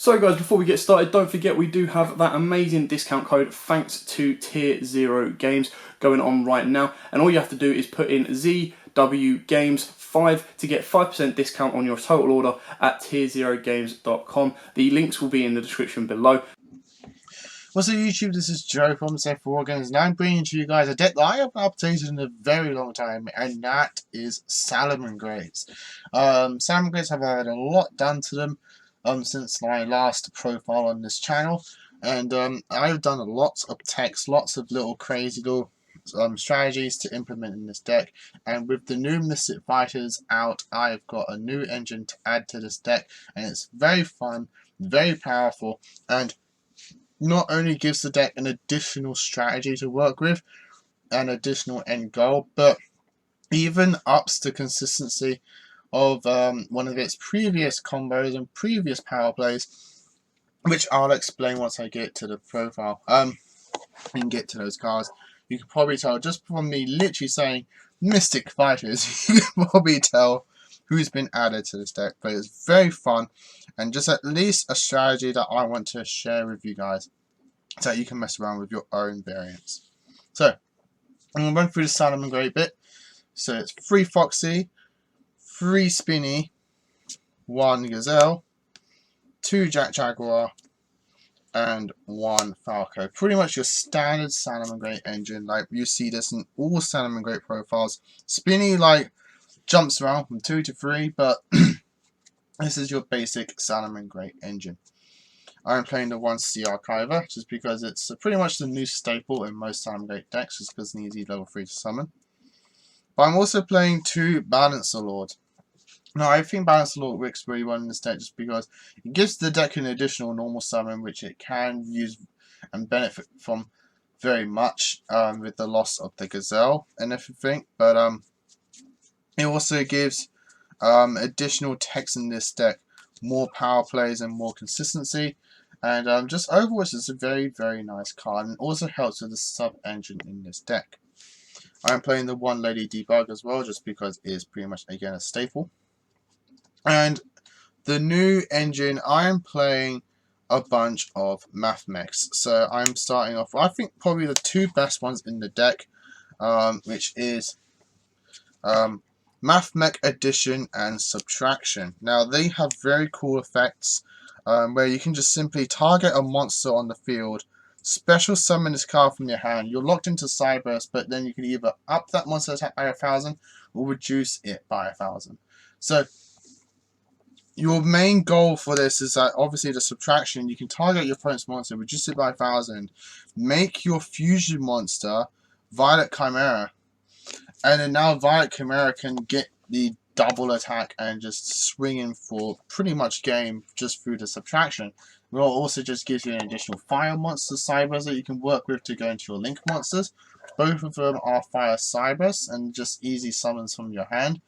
So guys, before we get started, don't forget we do have that amazing discount code thanks to Tier 0 Games going on right now. And all you have to do is put in ZW Games 5 to get 5% discount on your total order at tier0games.com. The links will be in the description below. What's up YouTube, this is Joe from Safe4 Games, and I'm bringing to you guys a deck that I haven't updated in a very long time, and that is salamangreats. Salamangreats have had a lot done to them since my last profile on this channel, and I've done lots of text, lots of little crazy little strategies to implement in this deck, and with the new Mystic Fighters out, I've got a new engine to add to this deck, and it's very fun, very powerful, and not only gives the deck an additional strategy to work with, an additional end goal, but even ups the consistency of one of its previous combos and previous power plays, which I'll explain once I get to the profile and get to those cards. You can probably tell just from me literally saying Mystic Fighters, you can probably tell who's been added to this deck, but it's very fun and just at least a strategy that I want to share with you guys so you can mess around with your own variants. So I'm going to run through the salamangreat bit. So it's 3 Foxy, 3 Spinny, 1 Gazelle, 2 Jack Jaguar, and 1 Falco. Pretty much your standard salamangreat engine. Like you see this in all salamangreat profiles. Spinny like jumps around from 2 to 3, but this is your basic salamangreat engine. I'm playing the 1 Sea Archiver just because it's pretty much the new staple in most salamangreat decks, just because it's an easy level 3 to summon. But I'm also playing 2 Balancer Lord. Now I think Balancer Lord works really well in this deck just because it gives the deck an additional normal summon which it can use and benefit from very much with the loss of the Gazelle and everything. But it also gives additional text in this deck, more power plays and more consistency. And just overall, it's a very, very nice card, and also helps with the sub-engine in this deck. I'm playing the 1 Lady Debug as well, just because it is pretty much, again, a staple. And the new engine, I am playing a bunch of Mathmechs. So I'm starting off, I think, probably the 2 best ones in the deck, which is Mathmech Addition and Subtraction. Now, they have very cool effects. Where you can just simply target a monster on the field, special summon this card from your hand. You're locked into Cyburst, but then you can either up that monster attack by 1,000 or reduce it by 1,000. So your main goal for this is that obviously the subtraction. You can target your opponent's monster, reduce it by 1,000, make your fusion monster Violet Chimera, and then now Violet Chimera can get the double attack and just swing in for pretty much game just through the subtraction. It also just gives you an additional fire monster Cybers that you can work with to go into your link monsters. Both of them are fire Cybers and just easy summons from your hand,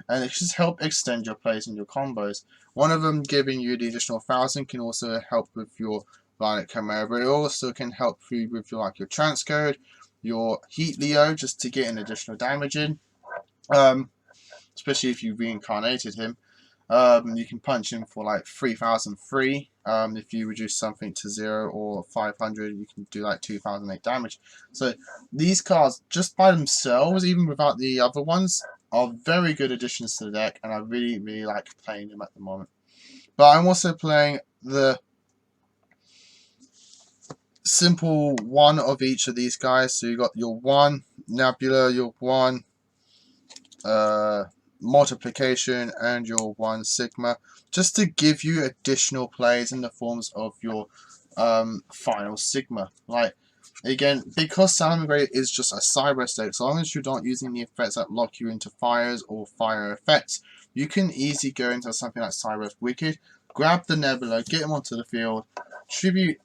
and it just help extend your plays and your combos. One of them giving you the additional 1,000 can also help with your Violet Chimera, but it also can help you with your Transcode, your Heat Leo, just to get an additional damage in. Especially if you reincarnated him. You can punch him for like 3,000 free. If you reduce something to 0 or 500, you can do like 2,008 damage. So these cards, just by themselves, even without the other ones, are very good additions to the deck, and I really, really like playing them at the moment. But I'm also playing the simple one of each of these guys. So you got your 1 Nebula, your 1 multiplication, and your 1 Sigma, just to give you additional plays in the forms of your final Sigma. Like, again, because salamangreat is just a cyber deck, so long as you're not using the effects that lock you into fires or fire effects, you can easily go into something like Cyber Wicked, grab the Nebula, get him onto the field, tribute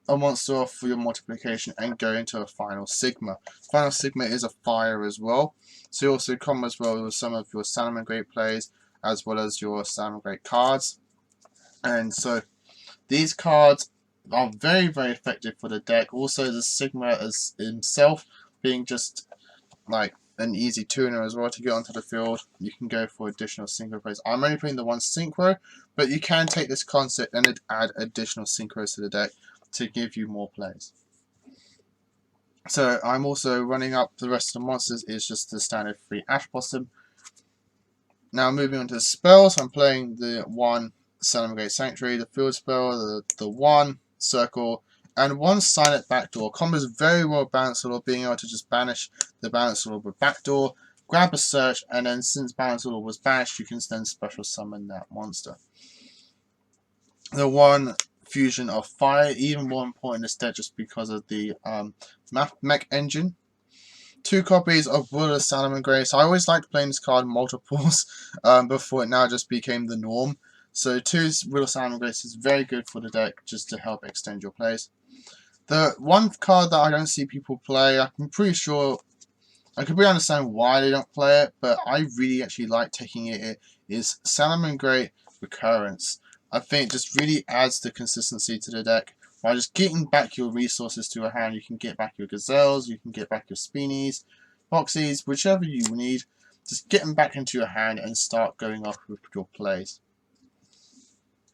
a monster off for your multiplication, and go into a final Sigma. Final Sigma is a fire as well, so you also come as well with some of your salamangreat plays as well as your salamangreat cards. And so these cards are very, very effective for the deck. Also the Sigma as himself being just like an easy tuner as well to get onto the field. You can go for additional synchro plays. I'm only playing the one synchro, but you can take this concept and add additional synchros to the deck to give you more plays. So I'm also running up the rest of the monsters is just the standard 3 Ash Blossom. Now moving on to the spells, I'm playing the 1 Salamangreat Sanctuary, the field spell, the 1 circle, and 1 silent backdoor. Combos very well balanced orb, being able to just banish the balanced orb with backdoor, grab a search, and then since balanced orb was banished, you can then special summon that monster. The 1 fusion of fire, even more important in this deck just because of the Mathmech engine. 2 copies of Will of Salamangreat. I always liked playing this card multiples before it now just became the norm. So 2 Will of Salamangreat is very good for the deck just to help extend your plays. The 1 card that I don't see people play, I'm pretty sure, I could really understand why they don't play it, but I really actually like taking it, is Salamangreat Recurrence. I think it just really adds the consistency to the deck. By just getting back your resources to your hand, you can get back your Gazelles, you can get back your Speenies, Boxies, whichever you need. Just get them back into your hand and start going off with your plays.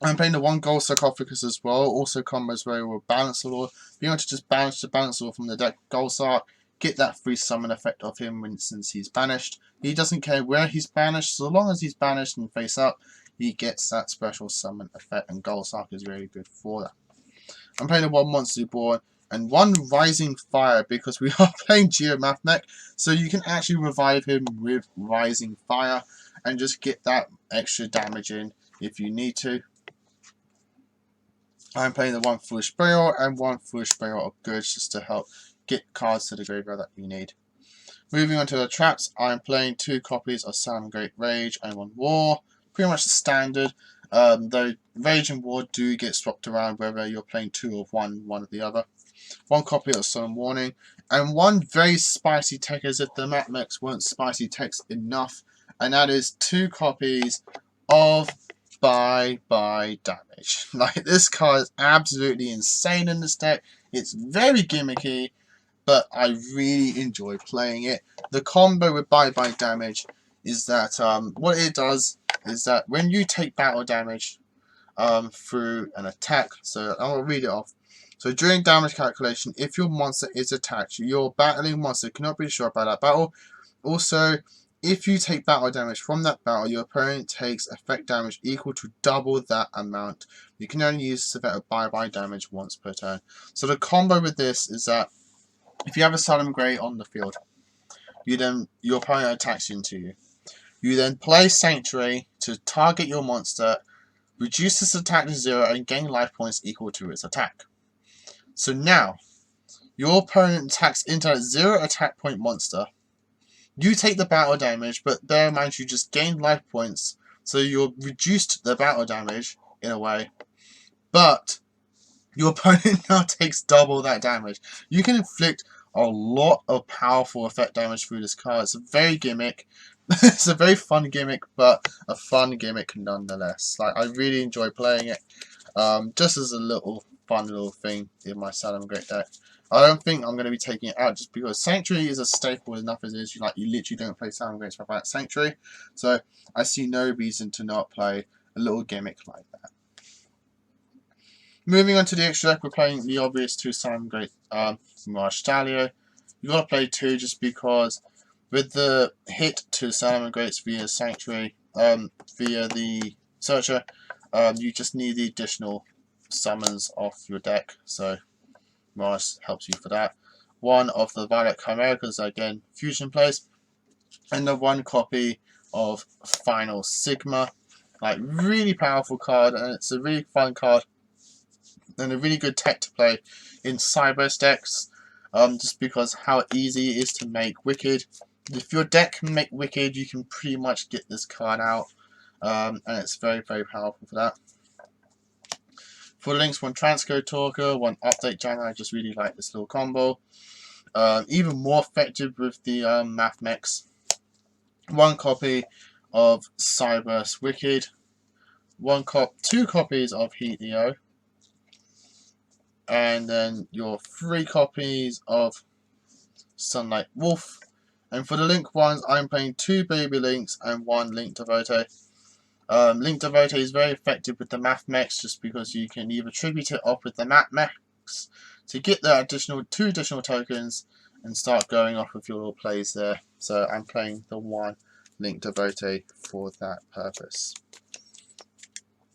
I'm playing the 1 Gold Sarcophagus as well, also combos very well with Balance Lord. Being able to just banish the Balance Lord from the deck, Gold Sarc, get that free summon effect of him since he's banished. He doesn't care where he's banished, so long as he's banished and face up, he gets that special summon effect, and Gold Sarc is really good for that. I'm playing a 1 Monster Reborn and 1 Rising Fire because we are playing Mathmech, so you can actually revive him with Rising Fire and just get that extra damage in if you need to. I'm playing the 1 Foolish Burial and 1 Foolish Burial of Goods just to help get cards to the graveyard that you need. Moving on to the traps, I'm playing 2 copies of Salamangreat Rage and 1 War. Pretty much the standard. Though Rage and War do get swapped around whether you're playing 2 of one of the other. 1 copy of Solemn Warning, and 1 very spicy tech as if the Mathmechs weren't spicy techs enough, and that is 2 copies of Bye Bye Damage. Like, this card is absolutely insane in this deck. It's very gimmicky, but I really enjoy playing it. The combo with Bye Bye Damage is that what it does is that when you take battle damage through an attack, so I'm going to read it off. So during damage calculation, if your monster is attacked, your battling monster cannot be destroyed by that battle. Also, if you take battle damage from that battle, your opponent takes effect damage equal to double that amount. You can only use this effect of Bye Bye Damage once per turn. So the combo with this is that if you have a Salamangreat on the field, your opponent attacks into you. You then play Sanctuary to target your monster, reduce its attack to 0, and gain life points equal to its attack. So now, your opponent attacks into a 0 attack point monster. You take the battle damage, but bear in mind you just gained life points, so you're reduced the battle damage in a way. But your opponent now takes double that damage. You can inflict a lot of powerful effect damage through this card. It's a very gimmick. It's a very fun gimmick, but a fun gimmick nonetheless. Like, I really enjoy playing it. Just as a fun little thing in my Salamangreat deck. I don't think I'm going to be taking it out just because Sanctuary is a staple enough as it is. You literally don't play Salamangreat without Sanctuary. So I see no reason to not play a little gimmick like that. Moving on to the extra deck, we're playing the obvious 2 Salamangreat Mirage Stalio. You've got to play 2 just because with the hit to Salamangreats via Sanctuary, via the Searcher, you just need the additional summons off your deck, so Mirage helps you for that. 1 of the Violet Chimera, because again, fusion plays, and the 1 copy of Final Sigma. Like, really powerful card, and it's a really fun card, and a really good tech to play in Cyberse decks, just because how easy it is to make Wicked. If your deck can make Wicked, you can pretty much get this card out, and it's very, very powerful for that. For links, 1 Transcode Talker, 1 Update Jammer. I just really like this little combo. Even more effective with the Mathmechs. 1 copy of Cyberse Wicked. 2 copies of Heat-EO. And then your 3 copies of Sunlight Wolf. And for the Link ones, I'm playing 2 Baby Links and 1 Link Devote. Link Devote is very effective with the Mathmech just because you can either tribute it off with the Mathmechs to get the two additional tokens and start going off with your little plays there. So I'm playing the 1 Link Devote for that purpose.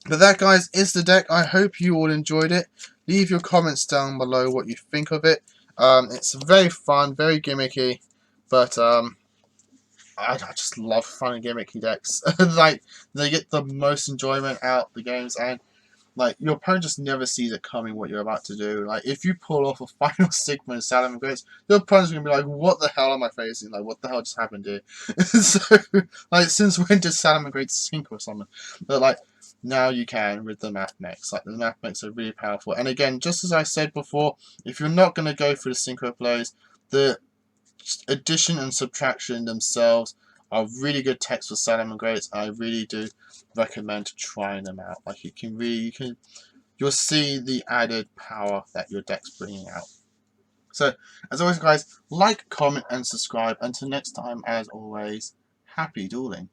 But that, guys, is the deck. I hope you all enjoyed it. Leave your comments down below what you think of it. It's very fun, very gimmicky, but I just love fun and gimmicky decks. Like, they get the most enjoyment out of the games, and like, your opponent just never sees it coming what you're about to do. Like, if you pull off a Final Sigma and salamangreat, your opponent's going to be like, what the hell am I facing? Like, what the hell just happened here? So, like, since when did salamangreat sink or something? But, like, now you can with the Mathmechs. Like, the Mathmechs are really powerful. And again, just as I said before, if you're not going to go for the synchro plays, the addition and subtraction themselves are really good techs for salamangreats. I really do recommend trying them out. Like, you'll see the added power that your deck's bringing out. So, as always, guys, like, comment, and subscribe. Until next time, as always, happy dueling.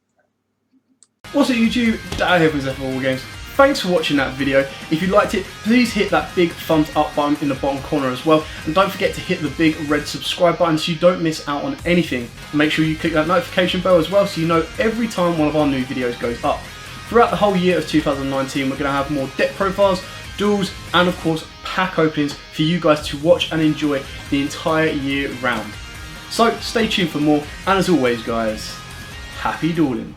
What's up, YouTube? Dan here from YUGIOH. Thanks for watching that video. If you liked it, please hit that big thumbs up button in the bottom corner as well. And don't forget to hit the big red subscribe button so you don't miss out on anything. Make sure you click that notification bell as well so you know every time one of our new videos goes up. Throughout the whole year of 2019, we're going to have more deck profiles, duels, and of course pack openings for you guys to watch and enjoy the entire year round. So stay tuned for more, and as always, guys, happy dueling.